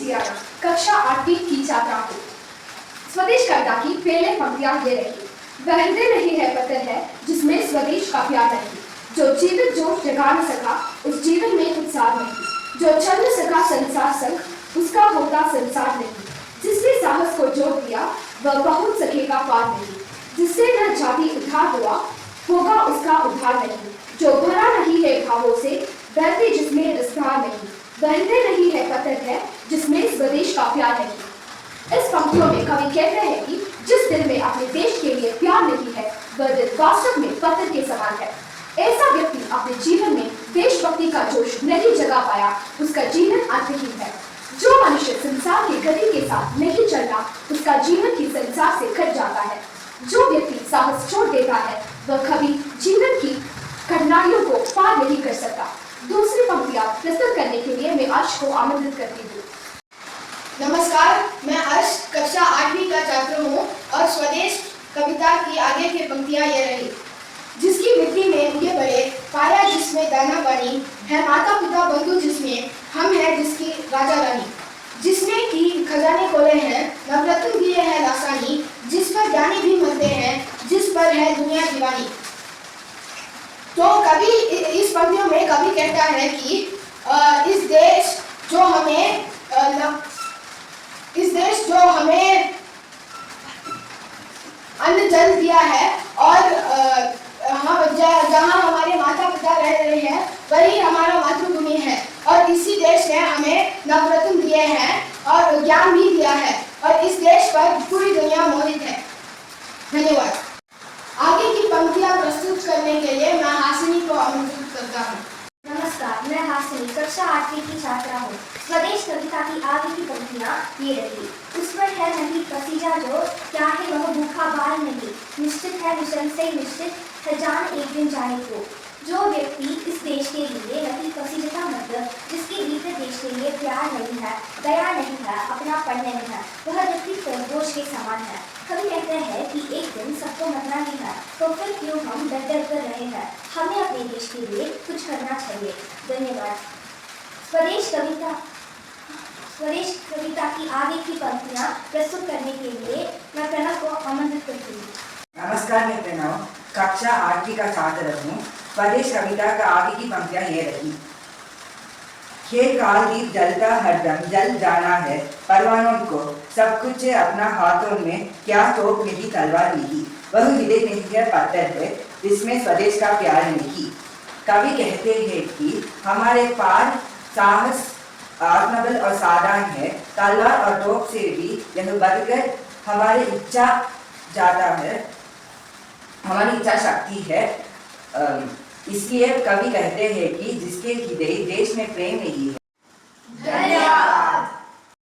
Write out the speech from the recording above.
Sierra कक्षा 8वीं की छात्रा हूँ। स्वदेश कविता की पहले पंक्तियां ये रही। वह हृदय नहीं है पत्थर है जिसमें स्वदेश का प्यार नहीं, जो जीवित जोश जगा न सका उस जीवन में उत्साह नहीं, जो चल न सका संसार संग उसका होता संसार नहीं, जिसने साहस को जोड़ दिया वह पहुंच सकेगा पार नहीं, जिससे न जाति उद्धार हुआ होगा उसका उद्धार नहीं, जो भरा नहीं है भावों से बहते जिसमें रसधार नहीं, वह हृदय नहीं है पत्थर है जिसमें स्वदेश का प्यार नहीं। इस पंक्तियों में कवि कहते हैं कि जिस दिल में अपने देश के लिए प्यार नहीं है वह दिल वास्तव में पत्थर के समान है। ऐसा व्यक्ति अपने जीवन में देशभक्ति का जोश नहीं जगा पाया, उसका जीवन अर्थहीन है। जो मनुष्य संसार की गति के साथ नहीं चलता उसका जीवन ही संसार से कट जाता है। जो व्यक्ति साहस छोड़ देता है वह कभी जीवन की कठिनाइयों को पार नहीं कर सकता। दूसरी पंक्तियां प्रस्तुत करने के लिए मैं अर्श को आमंत्रित करती हूँ। नमस्कार, मैं अर्श कक्षा 8वीं का छात्र हूँ और स्वदेश कविता की आगे की पंक्तियां ये रही। जिसकी मिट्टी में उगे बड़े, पाया जिसमें दाना पानी, है माता पिता बंधु जिसमें, हम है जिसकी राजा रानी, जिसने की खजाने खोले हैं, नवरत्न दिए हैं लासानी, जिस पर ज्ञानी भी मरते हैं, जिस पर है दुनिया दीवानी। तो कवि इस पंक्तियों में कवि कहता है कि इस देश जो हमें अन्न जल दिया है और जहाँ हमारे माता पिता रह रहे हैं वही हमारा मातृभूमि है, और इसी देश ने हमें नवरत्न दिए हैं और ज्ञान भी दिया है, और इस देश पर पूरी दुनिया मोहित है। धन्यवाद। आगे की पंक्तियां प्रस्तुत करने के लिए मैं हासिनी को आमंत्रित करता हूँ। नमस्कार, मैं हासिनी कक्षा 8वीं की छात्रा हूँ। स्वदेश कविता की आगे की पंक्तियां ये रही। उस पर है नहीं पसीजा जो, क्या है वह भूखा बाल नहीं, निश्चित है मिशन से निश्चित है जान एक दिन जाने को। जो व्यक्ति इस देश के लिए नहीं पसीजता मतलब जिसके भीतर देश के लिए प्यार नहीं है, दया नहीं है, अपनापन नहीं है, वह व्यक्ति खरगोश के समान है। कवि कहते हैं कि एक दिन सबको मरना ही है, तो फिर क्यों हम डर डर कर रहे हैं, हमें अपने देश के लिए कुछ करना चाहिए। धन्यवाद। स्वदेश कविता की आगे की पंक्तियां प्रस्तुत करने के लिए मैं प्रणव को आमंत्रित करती हूँ। नमस्कार, मैं प्रणव कक्षा 8वीं का छात्र हूँ। स्वदेश कविता का आगे की पंक्तियां ये रही। खेल काल दीप जलता हरदम जल जाना है परवानों को, सब कुछ है अपना हाथों में, क्या तोप नहीं तलवार नहीं, वह हृदय नहीं है पत्थर है जिसमें स्वदेश का प्यार नहीं। कवि कहते हैं कि हमारे पार साहस आत्मबल और साधन है, तलवार और तोप से भी यह बढ़कर हमारी इच्छा जाता है, हमारी इच्छा शक्ति है। इसलिए कवि कहते हैं कि जिसके हृदय देश में प्रेम नहीं है। धन्यवाद।